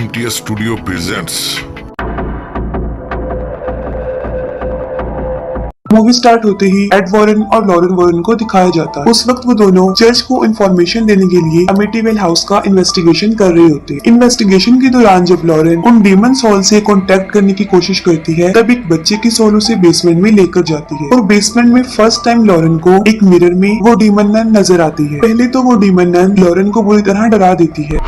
MTS Studio presents movie start होते ही add Warren और Lauren Warren को दिखाया जाता है। उस वक्त वो दोनों चर्च को इन्फॉर्मेशन देने के लिए अमिटीवेल हाउस का इन्वेस्टिगेशन कर रहे होते हैं। इन्वेस्टिगेशन के दौरान जब लॉरेन उन डीमन सोल से कांटेक्ट करने की कोशिश करती है, तब एक बच्चे की सोल उसे बेसमेंट में लेकर जाती है और बेसमेंट में फर्स्ट टाइम लॉरेन को एक मिरर में वो डीमन नन नजर आती है। पहले तो वो डीमन नन लॉरेन को बुरी तरह डरा देती है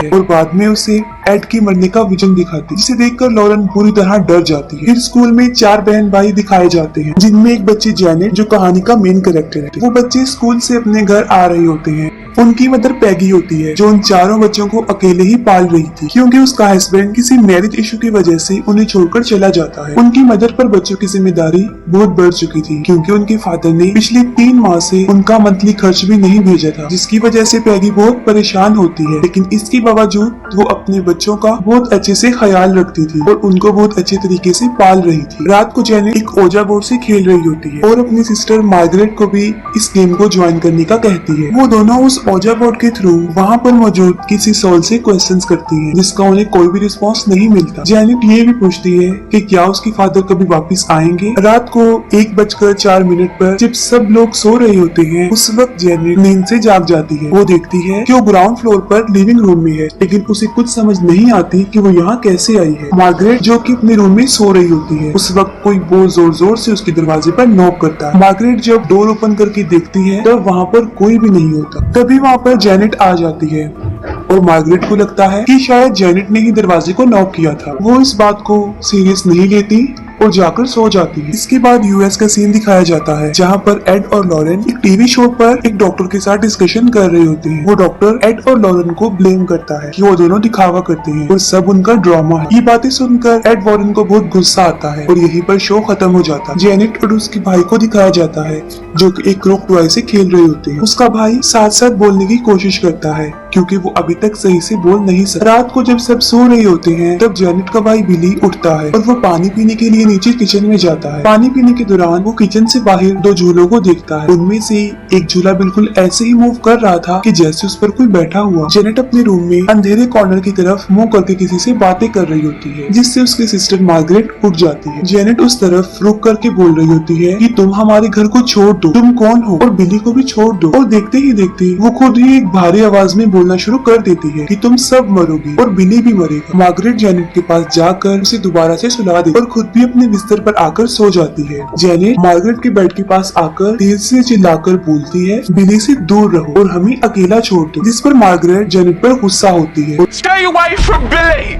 और बाद में उसे एड के मरने का विजन दिखाती है, जिसे देखकर लॉरेन पूरी तरह डर जाती है। फिर स्कूल में 4 बहन भाई दिखाए जाते हैं, जिनमें एक बच्ची जेनेट जो कहानी का मेन कैरेक्टर है। वो बच्चे स्कूल से अपने घर आ रहे होते हैं। उनकी मदर पैगी होती है, जो उन चारों बच्चों को अकेले ही पाल रही थी, क्योंकि उसका हस्बैंड किसी मैरिज इशू की वजह से उन्हें छोड़कर चला जाता है। उनकी मदर पर बच्चों की जिम्मेदारी बहुत बढ़ चुकी थी, क्योंकि उनके फादर ने पिछले 3 माह से उनका मंथली खर्च भी नहीं भेजा था, जिसकी वजह से पैगी बहुत परेशान होती है। लेकिन इसके बावजूद वो अपने बच्चों का बहुत अच्छे से ख्याल रखती थी और उनको बहुत अच्छे तरीके से पाल रही थी। रात को जेनेट एक ओजा बोर्ड से खेल रही होती है और अपनी सिस्टर मार्गरेट को भी इस गेम को ज्वाइन करने का कहती है। वो दोनों उस ओजा बोर्ड के थ्रू वहाँ पर मौजूद किसी सोल से क्वेश्चंस करती है, जिसका उन्हें कोई भी रिस्पॉन्स नहीं मिलता। जेनेट ये भी पूछती है कि क्या उसके फादर कभी वापस आएंगे। रात को 1:04 पर जब सब लोग सो रहे होते हैं, उस वक्त जेनेट नींद से जाग जाती है। वो देखती है कि वो ग्राउंड फ्लोर पर लिविंग रूम में है, लेकिन उसे कुछ समझ नहीं आती कि वो यहाँ कैसे आई है। मार्गरेट जो कि अपने रूम में सो रही होती है, उस वक्त कोई बहुत जोर जोर से उसके दरवाजे पर नॉक करता है। मार्गरेट जब डोर ओपन करके देखती है, तब वहाँ पर कोई भी नहीं होता। तभी वहाँ पर जेनेट आ जाती है और मार्गरेट को लगता है कि शायद जेनेट ने ही दरवाजे को नॉक किया था। वो इस बात को सीरियस नहीं लेती और जाकर सो जाती है। इसके बाद यूएस का सीन दिखाया जाता है, जहाँ पर एड और लॉरेन एक टीवी शो पर एक डॉक्टर के साथ डिस्कशन कर रहे होते हैं। वो डॉक्टर एड और लॉरेन को ब्लेम करता है कि वो दोनों दिखावा करते हैं और सब उनका ड्रामा है। ये बातें सुनकर एड वॉरेन को बहुत गुस्सा आता है और यहीं पर शो खत्म हो जाता है। जेनेट और उसके भाई को दिखाया जाता है, जो कि एक क्रोक टॉय से खेल रहे होते हैं। उसका भाई साथ साथ बोलने की कोशिश करता है, क्योंकि वो अभी तक सही से बोल नहीं सकता। रात को जब सब सो रहे होते हैं, तब जेनेट का भाई बिली उठता है और वो पानी पीने के लिए नीचे किचन में जाता है। पानी पीने के दौरान वो किचन से बाहर 2 झूलों को देखता है। उनमें से एक झूला बिल्कुल ऐसे ही मूव कर रहा था कि जैसे उस पर कोई बैठा हुआ। जेनेट अपने रूम में अंधेरे कॉर्नर की तरफ मुंह करके किसी से बातें कर रही होती है, जिससे उसकी सिस्टर मार्गरेट उठ जाती है। जेनेट उस तरफ रुक करके बोल रही होती है कि तुम हमारे घर को छोड़ दो, तुम कौन हो, और बिली को भी छोड़ दो। और देखते ही देखते वो खुद ही एक भारी आवाज में बोलना शुरू कर देती है कि तुम सब मरोगी और बिली भी मरेगा। मार्गरेट जेनेट के पास जाकर उसे दोबारा से सुला देती और खुद भी अपने बिस्तर पर आकर सो जाती है। जेनेट मार्गरेट के बेड के पास आकर तेज से चिल्लाकर बोलती है, बिली से दूर रहो और हमें अकेला छोड़ दो, जिस पर मार्गरेट जेनेट पर गुस्सा होती है। Stay away from Billy!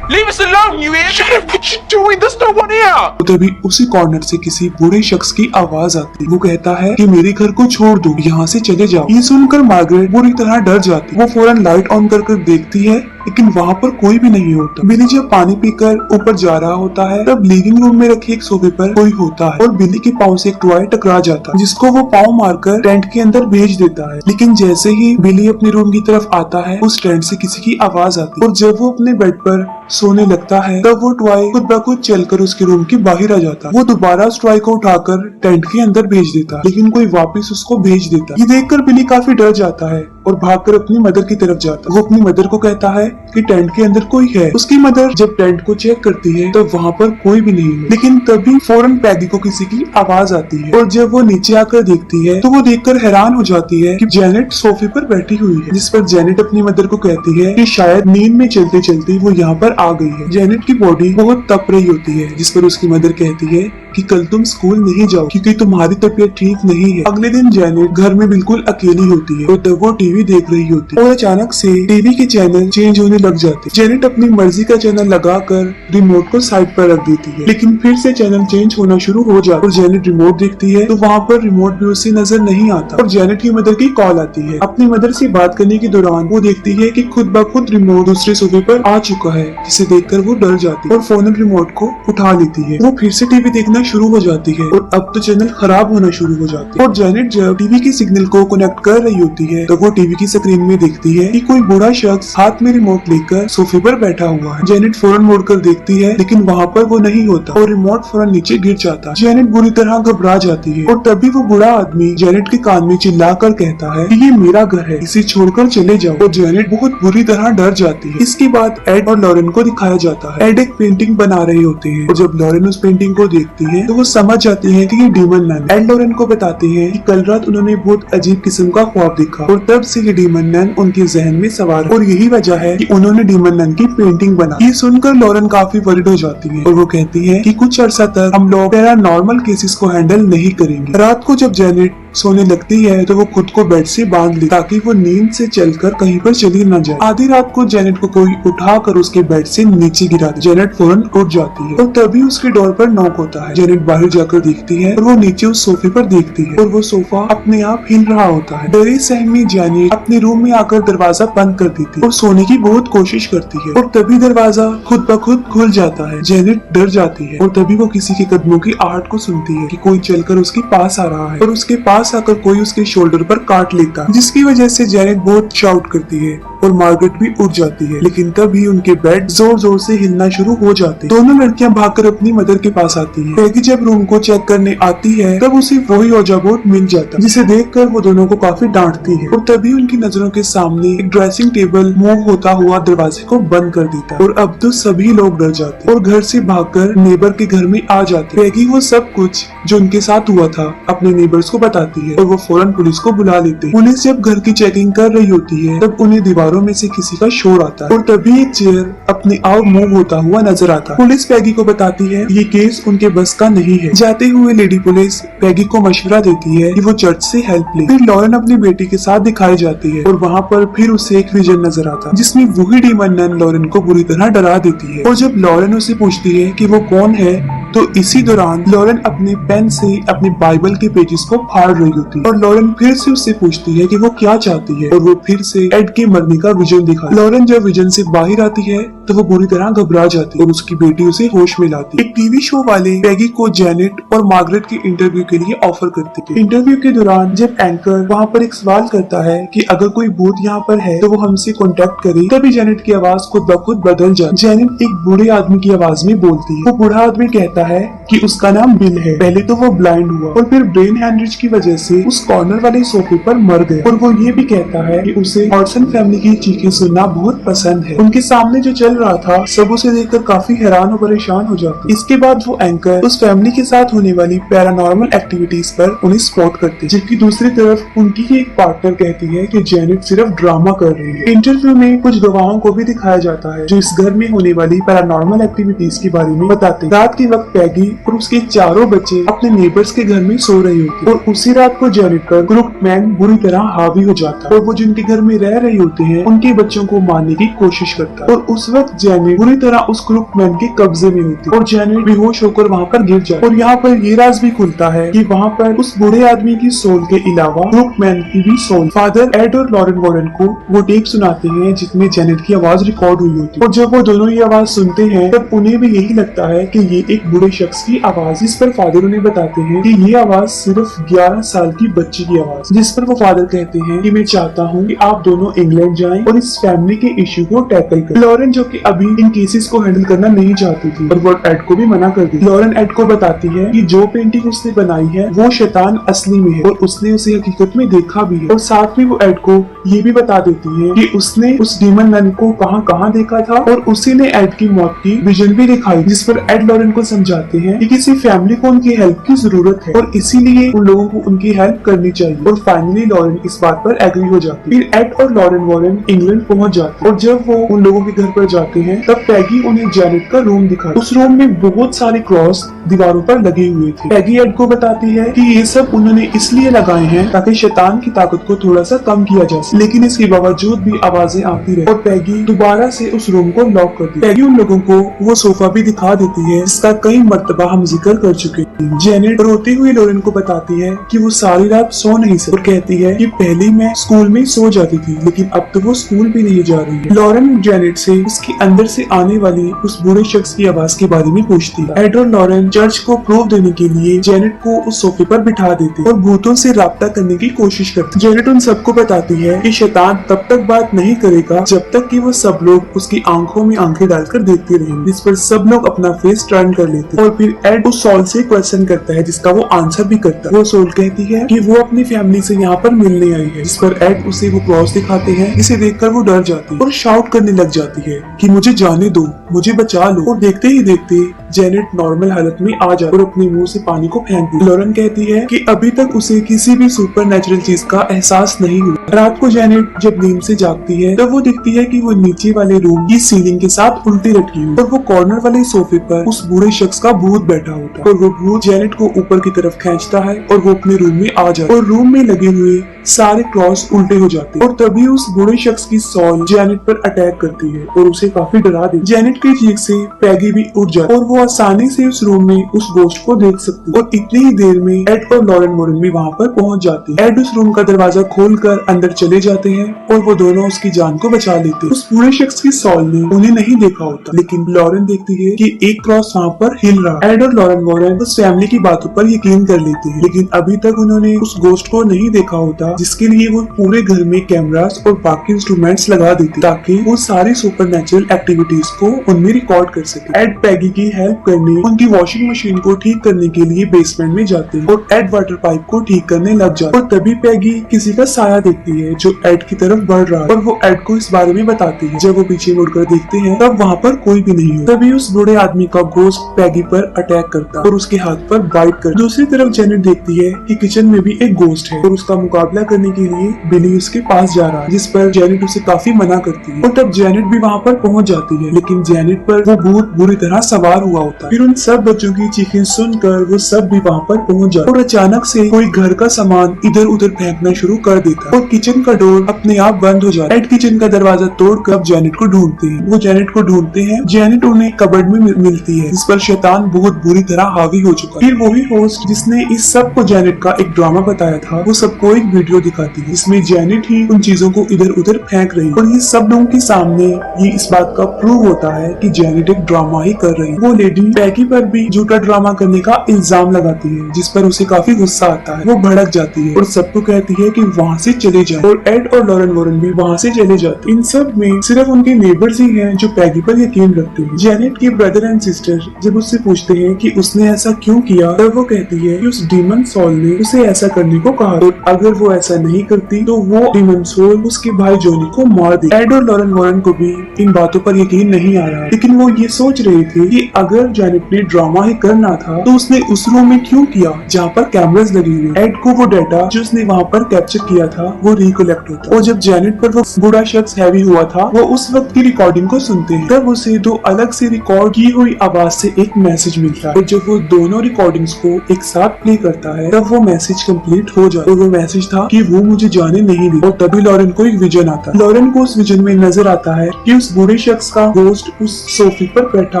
Leave us alone, you idiot! Shut up! What you doing? There's no one here! तभी उसी कॉर्नर से किसी बूढ़े शख्स की आवाज आती है। वो कहता है कि मेरे घर को छोड़ दो, यहाँ से चले जाओ। ये सुनकर मार्गरेट बुरी तरह डर जाती है। वो फौरन लाइट ऑन कर देखती है, लेकिन वहाँ पर कोई भी नहीं होता। बिली जब पानी पीकर ऊपर जा रहा होता है, तब लिविंग रूम में रखे एक सोफे पर कोई होता है और बिली के पाँव से एक टॉय टकरा जाता है, जिसको वो पाँव मारकर टेंट के अंदर भेज देता है। लेकिन जैसे ही बिली अपने रूम की तरफ आता है, उस टेंट से किसी की आवाज आती है और जब वो अपने बेड पर सोने लगता है, तब वो टॉय खुद ब खुद चलकर उसके रूम के बाहर आ जाता है। वो दोबारा उस टॉय को उठाकर टेंट के अंदर भेज देता है, लेकिन कोई वापस उसको भेज देता है। ये देखकर बिली काफी डर जाता है और भागकर अपनी मदर की तरफ जाता है। वो अपनी मदर को कहता है कि टेंट के अंदर कोई है। उसकी मदर जब टेंट को चेक करती है, तो वहाँ पर कोई भी नहीं है। लेकिन तभी फौरन पैगी को किसी की आवाज आती है और जब वो नीचे आकर देखती है, तो वो देखकर हैरान हो जाती है कि जेनेट सोफे पर बैठी हुई है। जिस पर जेनेट अपनी मदर को कहती है कि शायद नींद में चलते चलते वो यहाँ पर आ गई है। जेनेट की बॉडी बहुत तप रही होती है, जिस पर उसकी मदर कहती है कि कल तुम स्कूल नहीं जाओ क्योंकि तुम्हारी तबीयत ठीक नहीं है। अगले दिन जेनेट घर में बिल्कुल अकेली होती है और तब वो टीवी देख रही होती है और अचानक से टीवी के चैनल चेंज होने लग जाते हैं। जेनेट अपनी मर्जी का चैनल लगाकर रिमोट को साइड पर रख देती है, लेकिन फिर से चैनल चेंज होना शुरू हो जाता है और जेनेट रिमोट देखती है, तो वहाँ पर रिमोट भी उसे नजर नहीं आता और जेनेट की मदर की कॉल आती है। अपनी मदर से बात करने के दौरान वो देखती है कि खुद ब खुद रिमोट दूसरे सोफे पर आ चुका है, जिसे देखकर वो डर जाती है और फौरन रिमोट को उठा लेती है। वो फिर से टीवी देखना शुरू हो जाती है और अब तो चैनल खराब होना शुरू हो जाती है। और जेनेट जब टीवी के सिग्नल को कनेक्ट कर रही होती है, तो वो टीवी की स्क्रीन में देखती है कि कोई बूढ़ा शख्स हाथ में रिमोट लेकर सोफे पर बैठा हुआ है। जेनेट फौरन मुड़कर देखती है लेकिन वहाँ पर वो नहीं होता और रिमोट फौरन नीचे गिर जाता है। जेनेट बुरी तरह घबरा जाती है और तभी वो बूढ़ा आदमी जेनेट के कान में चिल्लाकर कहता है कि ये मेरा घर है, इसे छोड़कर चले जाओ। और जेनेट बहुत बुरी तरह डर जाती है। इसके बाद एड और लॉरेन को दिखाया जाता है। एड एक पेंटिंग बना रहे होते हैं और जब लॉरेन उस पेंटिंग को देखती है तो वो समझ जाती है कि ये डीमन नन। एड लॉरेन को बताते हैं कि कल रात उन्होंने बहुत अजीब किस्म का ख्वाब देखा और तब से ये डीमन नन उनके जहन में सवार है और यही वजह है कि उन्होंने डीमन नन की पेंटिंग बना। ये सुनकर लॉरेन काफी वरीड हो जाती है और वो कहती है कि कुछ अर्सा तक हम लोग पैरानॉर्मल केसेस को हैंडल नहीं करेंगे। रात को जब जेनेट सोने लगती है तो वो खुद को बेड से बांध ली ताकि वो नींद से चलकर कहीं पर चली न जाए। आधी रात को जेनेट को कोई उठाकर उसके बेड से नीचे गिरा दे। जेनेट फौरन उठ जाती है और तभी उसके डोर पर नॉक होता है। जेनेट बाहर जाकर देखती है और वो नीचे उस सोफे पर देखती है और वो सोफा अपने आप हिल रहा होता है। डरी सहमी जेनेट अपने रूम में आकर दरवाजा बंद कर देती है और सोने की बहुत कोशिश करती है और तभी दरवाजा खुद ब खुद खुल जाता है। जेनेट डर जाती है और तभी वो किसी के कदमों की आहट को सुनती है कि कोई चलकर उसके पास आ रहा है और उसके पास आकर कोई उसके शोल्डर पर काट लेता है, जिसकी वजह से जेनेट बहुत शाउट करती है और मार्गरेट भी उठ जाती है। लेकिन तभी उनके बेड जोर जोर से हिलना शुरू हो जाते हैं। दोनों लड़कियां भागकर अपनी मदर के पास आती हैं। पैगी जब रूम को चेक करने आती है तब उसे वही ओजा बोर्ड मिल जाता है, जिसे देखकर वो दोनों को काफी डांटती है और तभी उनकी नजरों के सामने एक ड्रेसिंग टेबल मूव होता हुआ दरवाजे को बंद कर देता है और अब तो सभी लोग डर जाते हैं और घर से भागकर नेबर के घर में आ जाते हैं। पैगी वो सब कुछ जो उनके साथ हुआ था अपने नेबर्स को बताती है और वो फौरन पुलिस को बुला लेते हैं। पुलिस जब घर की चेकिंग कर रही होती है तब उन्हें दीवारों में से किसी का शोर आता है और तभी एक चेयर अपने आप मूव होता हुआ नजर आता है। पुलिस पैगी को बताती है ये केस उनके बस का नहीं है। जाते हुए लेडी पुलिस पैगी को मशवरा देती है कि वो चर्च से हेल्प ले। फिर लॉरेन अपनी बेटी के साथ दिखाई जाती है और वहाँ पर फिर उसे एक विजन नजर आता है जिसमें वही डीमन नन लॉरेन को बुरी तरह डरा देती है और जब लॉरेन उसे पूछती है कि वो कौन है तो इसी दौरान लॉरेन अपने पेन से अपने बाइबल के पेजेस को फाड़ रही होती है और लॉरेन फिर से उससे पूछती है कि वो क्या चाहती है और वो फिर से एड के मरने का विजन दिखा। लॉरेन जब विजन से बाहर आती है तो वो बुरी तरह घबरा जाती है और उसकी बेटी उसे होश में लाती है। एक टीवी शो वाले पैगी को जेनेट और मार्गरेट के इंटरव्यू के लिए ऑफर करते थे। इंटरव्यू के दौरान जब एंकर वहाँ पर एक सवाल करता है कि अगर कोई भूत यहाँ पर है तो वो हमसे कॉन्टेक्ट करे, तभी जेनेट की आवाज खुद ब खुद बदल जाती है। जेनेट एक बूढ़े आदमी की आवाज में बोलती है। वो बूढ़ा आदमी कहता है कि उसका नाम बिल है। पहले तो वो ब्लाइंड हुआ और फिर ब्रेन हैमरेज की वजह से उस कॉर्नर वाले सोफे पर मर गया और वो ये भी कहता है कि उसे हॉटसन फैमिली की चीखें सुनना बहुत पसंद है। उनके सामने जो चल रहा था सब उसे देखकर काफी हैरान और परेशान हो जाते। इसके बाद वो एंकर उस फैमिली के साथ होने वाली पैरानॉर्मल एक्टिविटीज पर उन्हें स्पॉट करते, जबकि दूसरी तरफ उनकी ही एक पार्टनर कहती है कि जेनेट सिर्फ ड्रामा कर रही है। इंटरव्यू में कुछ गवाहों को भी दिखाया जाता है जो इस घर में होने वाली पैरानॉर्मल एक्टिविटीज के बारे में बताते। रात के वक्त पैगी और उसके चारों बच्चे अपने नेबर्स के घर में सो रहे होते और उसी रात को जेनेट पर क्रुकमैन बुरी तरह हावी हो जाता है और वो जिनके घर में रह रहे होते हैं उनके बच्चों को मारने की कोशिश करता है और उस वक्त जेनेट बुरी तरह उस क्रुकमैन के कब्जे में होती है और जेनेट बेहोश होकर वहाँ पर गिर जाए। और यहाँ पर ये राज भी खुलता है कि वहाँ पर उस बूढ़े आदमी की सोल के अलावा क्रुकमैन की भी सोल फादर एड और लॉरेन वॉरेन को वो टेप सुनाते हैं जिसमें जेनेट की आवाज रिकॉर्ड हुई होती है और जब वो दोनों ये आवाज सुनते हैं तब उन्हें भी यही लगता है कि ये एक बूढ़े शख्स की आवाज। इस पर फादर उन्हें बताते हैं कि ये आवाज सिर्फ 11 साल की बच्ची की आवाज। जिस पर वो फादर कहते हैं कि मैं चाहता हूँ कि आप दोनों इंग्लैंड जाएं और इस फैमिली के इश्यू को टैकल करें। लॉरेन जो कि अभी इन केसेस को हैंडल करना नहीं चाहती थी और वो एड को भी मना कर दी। लॉरेन एड को बताती है कि जो पेंटिंग उसने बनाई है वो शैतान असली में है और उसने उसे हकीकत में देखा भी है और साथ में वो एड को ये भी बता देती है कि उसने उस डीमन नन को कहाँ देखा था और उसी ने एड की मौत की विजन भी दिखाई। जिस पर एड लॉरेन को समझाते हैं कि किसी फैमिली को उनकी हेल्प की जरूरत है और इसीलिए उन लोगों को उनकी हेल्प करनी चाहिए और फाइनली लॉरेन इस बात पर एग्री हो जाती है। फिर एड और लॉरेन वॉरेन इंग्लैंड पहुंच जाते हैं और जब वो उन लोगों के घर पर जाते हैं तब पैगी उन्हें जेनेट का रूम दिखाती। उस रूम में बहुत सारे क्रॉस दीवारों पर लगे हुए थे। पैगी एड को बताती है कि ये सब उन्होंने इसलिए लगाए हैं ताकि शैतान की ताकत को थोड़ा सा कम किया जा सके, लेकिन इसके बावजूद भी आवाजें आती रही और पैगी दोबारा से उस रूम को लॉक कर दी। पैगी उन लोगों को वो सोफा भी दिखा देती है जिसका कई मर्तबा हम जिक्र कर चुके हैं। जेनेट रोती हुई लॉरेन को बताती है कि वो सारी रात सो नहीं सकती और कहती है कि पहले मैं स्कूल में सो जाती थी लेकिन अब तो वो स्कूल भी नहीं जा रही है। लॉरेन जेनेट से उसकी उसके अंदर से आने वाली उस बूढ़े शख्स की आवाज के बारे में पूछती है। एड और लॉरेन चर्च को प्रूफ देने के लिए जेनेट को उस सोफे पर बिठा देते और भूतों से राब्ता करने की कोशिश करती। जेनेट उन सबको बताती है कि शैतान तब तक बात नहीं करेगा जब तक कि वो सब लोग उसकी आंखों में आंखें डालकर देखते रहेंगे, जिस पर सब लोग अपना फेस टर्न कर लेते। और फिर एड उस सोल से क्वेश्चन करता है जिसका वो आंसर भी करता है। वो सोल कहती है कि वो अपनी फैमिली से यहाँ पर मिलने आई है, जिस पर एड उसे वो क्रॉस दिखाते हैं, जिसे देखकर वो डर जाती है और शाउट करने लग जाती है कि मुझे जाने दो, मुझे बचा लो। और देखते ही देखते जेनेट नॉर्मल हालत में आ जाती और अपने मुंह से पानी को फेंक दी। लॉरेन कहती है कि अभी तक उसे किसी भी सुपर नेचुरल चीज का एहसास नहीं हुआ। रात को जेनेट जब नींद से जागती है तब वो देखती है कि वो नीचे वाले रूम की सीलिंग के साथ उल्टी लटकी हुई और वो कॉर्नर वाले सोफे पर उस बूढ़े शख्स का भूत बैठा होता है। और वो भूत जेनेट को ऊपर की तरफ खींचता है और वो अपने रूम में आ जाता है और रूम में लगे हुए सारे क्रॉस उल्टे हो जाते हैं। और तभी उस बूढ़े शख्स की सॉल जेनेट पर अटैक करती है और उसे काफी डरा देती। जेनेट की चीख से पैगी भी उठ जाती है और वो आसानी से उस रूम में उस गोश्त को देख सकती है। और इतनी ही देर में एड और लॉरेन मोरन भी वहाँ पर पहुँच जाते हैं। एड उस रूम का दरवाजा खोलकर अंदर चले जाते हैं और वो दोनों उसकी जान को बचा लेते हैं। उस बूढ़े शख्स की सॉल ने उन्हें नहीं देखा होता, लेकिन लॉरेन देखती है कि एक क्रॉस वहाँ पर हिल रहा है। एड और लॉरेन मोरन उस फैमिली की बातों पर यकीन कर लेते हैं, लेकिन अभी तक उन्होंने उस गोश्त को नहीं देखा होता, जिसके लिए वो पूरे घर में कैमरास और बाकी इंस्ट्रूमेंट्स लगा देते ताकि वो सारी सुपरनैचुरल एक्टिविटीज को उनमें रिकॉर्ड कर सके। एड पैगी की हेल्प करने उनकी वॉशिंग मशीन को ठीक करने के लिए बेसमेंट में जाते हैं और एड वाटर पाइप को ठीक करने लग जाते हैं। और तभी पैगी किसी का साया देखती है जो एड की तरफ बढ़ रहा है और वो एड को इस बारे में बताती है। जब वो पीछे मुड़कर देखते हैं तब वहाँ पर कोई भी नहीं है। तभी उस बूढ़े आदमी का गोश्त पैगी पर अटैक करता है और उसके हाथ पर बाइट कर। दूसरी तरफ जेनेट देखती है कि किचन में भी एक गोश्त है और उसका मुकाबला करने के लिए बिली उसके पास जा रहा है, जिस पर जेनेट उसे काफी मना करती है। और तब जेनेट भी वहाँ पर पहुँच जाती है, लेकिन जेनेट पर वो भूत बुरी तरह सवार हुआ होता है। फिर उन सब बच्चों की चीखें सुनकर वो सब भी वहाँ पर पहुँच जाते और अचानक से कोई घर का सामान इधर उधर फेंकना शुरू कर देता है और किचन का डोर अपने आप बंद हो जाता है। एड किचन का दरवाजा तोड़कर जेनेट को ढूंढते हैं। वो जेनेट को ढूंढते हैं। जेनेट उन्हें कबर्ड में मिलती है, जिस पर शैतान बहुत बुरी तरह हावी हो चुका है। फिर वही होस्ट जिसने इस सब को जेनेट का एक ड्रामा बताया था, वो सबको एक वीडियो दिखाती है जिसमें जेनेट ही उन चीजों को इधर उधर फेंक रही है और ये सब लोगों के सामने ये इस बात का प्रूव होता है कि जेनेट एक ड्रामा ही कर रही है। वो लेडी पैगी पर भी झूठा ड्रामा करने का इल्जाम लगाती है, जिस पर उसे काफी गुस्सा आता है। वो भड़क जाती है और सबको कहती है कि वहाँ से चले जाएं और एड और लॉरेन वॉरेन भी वहाँ से चले जाते हैं। इन सब में सिर्फ उनके नेबर्स ही हैं जो पैगी पर यकीन रखते हैं। जेनेट के ब्रदर एंड सिस्टर जब उससे पूछते हैं कि उसने ऐसा क्यों किया, तब वो कहती है कि उस डीमन सोल ने उसे ऐसा करने को कहा और अगर वो ऐसा नहीं करती तो वो डीमन सोल उसके भाई जोनी को मार दे। एड और लॉरेन वॉरेन को भी इन बातों पर यकीन नहीं आ रहा, लेकिन वो ये सोच रहे थे कि अगर जेनेट ने ड्रामा ही करना था तो उसने उस रूम में क्यों किया जहाँ पर कैमरास लगे हुए। एड को वो डाटा जो उसने वहाँ पर कैप्चर किया था वो रिकलेक्ट होता और जब जेनेट पर वो बूढ़ा शख्स हैवी हुआ था वो उस वक्त की रिकॉर्डिंग को सुनते हैं, तब उसे दो अलग से रिकॉर्ड की हुई आवाज से एक मैसेज मिलता है और जब वो दोनों रिकॉर्डिंग्स को एक साथ प्ले करता है तब वो मैसेज कंप्लीट हो जाता है और वो मैसेज था कि वो मुझे जाने नहीं दे। और तभी लॉरेन को एक विजन आता है। लॉरेन को उस विजन में नजर आता है कि उस बूढ़े शख्स का गोश्त उस सोफे पर बैठा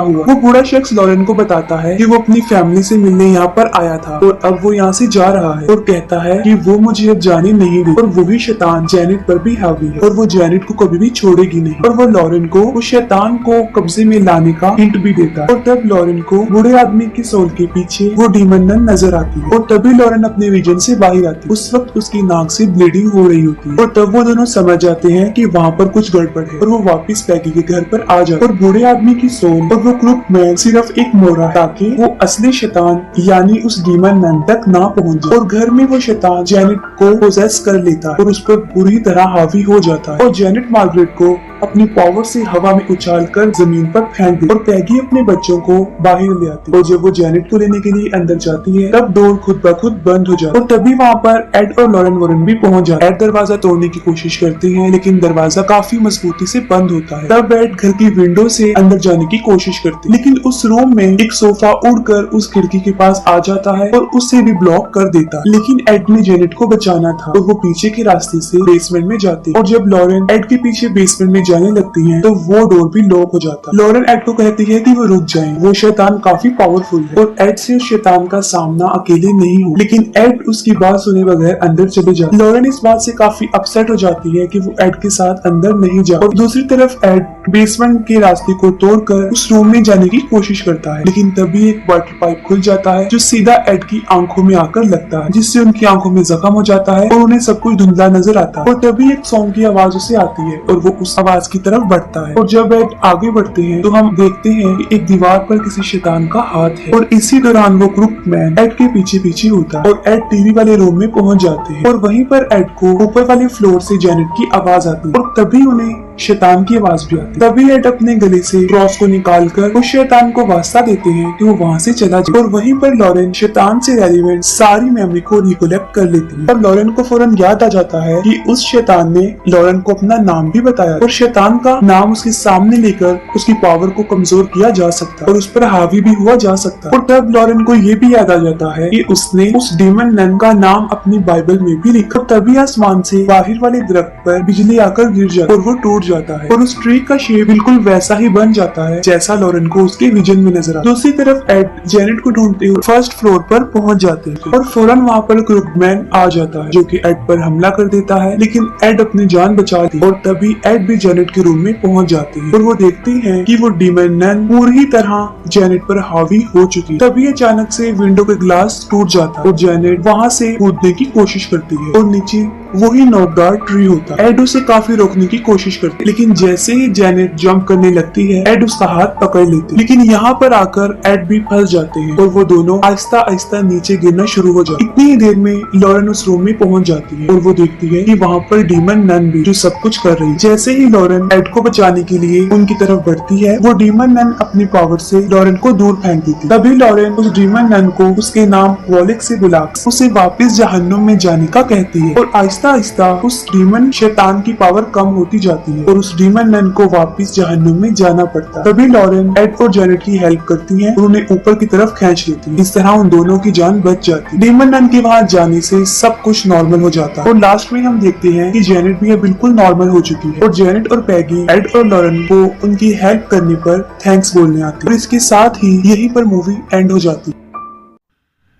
हुआ। वो बूढ़ा शख्स लॉरेन को बताता है कि वो अपनी फैमिली से मिलने यहाँ पर आया था और अब वो यहाँ से जा रहा है और कहता है कि वो मुझे अब जाने नहीं दे और वही शैतान जेनेट पर भी हावी है और वो जेनेट को कभी भी छोड़ेगी नहीं। और वो लॉरेन को उस शैतान को कब्जे में लाने का हिंट भी देता है। और तब लॉरेन को बूढ़े आदमी की सोल के पीछे वो डीमन नन नजर आती है और तभी लॉरेन अपने विजन से बाहर आती है। उस वक्त उसकी नाक से ब्लीडिंग हो रही होती है और तब वो दोनों समझ जाते हैं कि वहाँ पर कुछ गड़बड़ है और वो वापस पैगी के घर पर आ जाते और बूढ़े आदमी की सोल और वो क्लुक में सिर्फ एक मोरा ताकि वो असली शैतान यानी उस डीमन नन तक ना पहुँच जाए। और घर में वो शैतान जेनेट को पोजेस कर लेता है और उस पर बुरी तरह हावी हो जाता है और जेनेट मार्गरेट को अपनी पावर से हवा में उछाल कर जमीन पर फेंक दी और पैगी अपने बच्चों को बाहर ले आती है। और जब वो जेनेट को लेने के लिए अंदर जाती है तब डोर खुद ब खुद बंद हो जाता है और तभी वहाँ पर एड और लॉरेन वॉरेन भी पहुंच जाते हैं। एड दरवाजा तोड़ने की कोशिश करते हैं लेकिन दरवाजा काफी मजबूती से बंद होता है। तब एड घर की विंडो से अंदर जाने की कोशिश करती है लेकिन उस रूम में एक सोफा उड़कर उस खिड़की के पास आ जाता है और उसे भी ब्लॉक कर देता है। लेकिन एड ने जेनेट को बचाना था और वो पीछे के रास्ते से बेसमेंट में जाते और जब लॉरेन एड के पीछे बेसमेंट में जाने लगती है तो वो डोर भी लॉक हो जाता है। लॉरेन एड को कहती है कि वो रुक जाए, वो शैतान काफी पावरफुल है और एड से उस शैतान का सामना अकेले नहीं हो। लेकिन एड उसकी बात सुने बगैर अंदर चले जाता है। लॉरेन इस बात से काफी अपसेट हो जाती है कि वो एड के साथ अंदर नहीं जा, और दूसरी तरफ एड बेसमेंट के रास्ते को तोड़कर उस रूम में जाने की कोशिश करता है। लेकिन तभी एक वाटर पाइप खुल जाता है जो सीधा एड की आंखों में आकर लगता है, जिससे उनकी आंखों में जख्म हो जाता है और उन्हें सब कुछ धुंधला नजर आता है। और तभी एक सॉन्ग की आवाज उसे आती है और वो उस आवाज की तरफ बढ़ता है। और जब एड आगे बढ़ते हैं तो हम देखते हैं कि एक दीवार पर किसी शैतान का हाथ है, और इसी दौरान वो क्रुक मैन एड के पीछे पीछे होता है और एड टीवी वाले रूम में पहुंच जाते हैं। और वहीं पर एड को ऊपर वाले फ्लोर से जेनेट की आवाज आती है और तभी उन्हें शैतान की आवाज भी आती है। तभी एड अपने गले से क्रॉस को निकालकर उस शैतान को वास्ता देते हैं कि वो वहाँ से चला जाए। और वहीं पर लॉरेन शैतान से रेलिवेंट सारी मेमोरी को रिकोलेक्ट कर लेती है और लॉरेन को फौरन याद आ जाता है कि उस शैतान ने लॉरेन को अपना नाम भी बताया और शैतान का नाम उसके सामने लेकर उसकी पावर को कमजोर किया जा सकता है और उस पर हावी भी हुआ जा सकता है। और तब लॉरेन को ये भी याद आ जाता है कि उसने उस डीमन नन का नाम अपनी बाइबल में भी लिखा। तभी आसमान से बाहर वाले दरख्त पर बिजली आकर गिर जाती है और वो टूट जाता है और उस ट्री का शेप बिल्कुल वैसा ही बन जाता है जैसा लॉरेन को उसके विजन में नजर आता है। दूसरी तरफ एड जेनेट को ढूंढते हुए फर्स्ट फ्लोर पर पहुंच जाते हैं और फौरन वहाँ पर क्रुकमैन आ जाता है जो कि एड पर हमला कर देता है, लेकिन एड अपनी जान बचाती है। और तभी एड भी जेनेट के रूम में पहुंच जाते हैं और वो देखते हैं कि वो डीमन नन पूरी तरह जेनेट पर हावी हो चुकी है। तभी अचानक से विंडो के ग्लास टूट जाता है और जेनेट वहाँ से कूदने की कोशिश करती है और नीचे वही नोकदार ट्री होता है। एड उसे काफी रोकने की कोशिश करती है, लेकिन जैसे ही जेनेट जंप करने लगती है एड उसका हाथ पकड़ लेती है। लेकिन यहाँ पर आकर एड भी फंस जाते हैं और वो दोनों आहिस्ता आहिस्ता नीचे गिरना शुरू हो जाते हैं। इतनी ही देर में लॉरेन उस रूम में पहुंच जाती है और वो देखती है कि वहाँ पर डीमन नन भी जो सब कुछ कर रही है। जैसे ही लॉरेन एड को बचाने के लिए उनकी तरफ बढ़ती है वो डीमन नन अपनी पावर से लॉरेन को दूर फेंक देती है। तभी लॉरेन उस डीमन नन को उसके नाम वॉलिक से बुलाकर उसे वापस जहन्नुम में जाने का कहती है और आहिस्ता आहिस्ता उस डीमन शैतान की पावर कम होती जाती है और उस डीमन नन को वापस जहन्नुम में जाना पड़ता है। तभी लॉरेन एड और जेनेट की हेल्प करती है और उन्हें ऊपर की तरफ खींच लेती है। इस तरह उन दोनों की जान बच जाती है। डीमन नन के वहाँ जाने से सब कुछ नॉर्मल हो जाता है और लास्ट में हम देखते हैं कि जेनेट भी बिल्कुल नॉर्मल हो चुकी है और जेनेट और पैगी एड और लॉरेन को उनकी हेल्प करने पर थैंक्स बोलने आती है और इसके साथ ही यहीं पर मूवी एंड हो जाती है।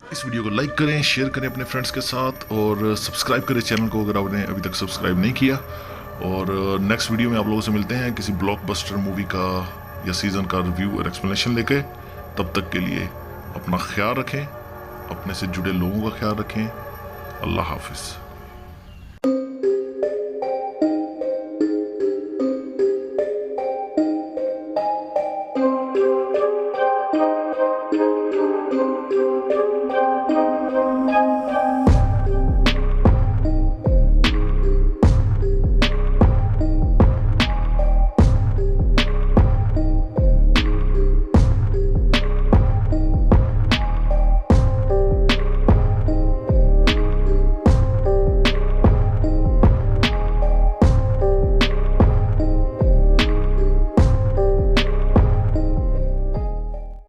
इस वीडियो को लाइक करें, शेयर करें अपने फ्रेंड्स के साथ और सब्सक्राइब करें चैनल को अगर आपने अभी तक सब्सक्राइब नहीं किया। और नेक्स्ट वीडियो में आप लोगों से मिलते हैं किसी ब्लॉकबस्टर मूवी का या सीज़न का रिव्यू और एक्सप्लेनेशन लेके। तब तक के लिए अपना ख्याल रखें, अपने से जुड़े लोगों का ख्याल रखें। अल्लाह हाफिज़।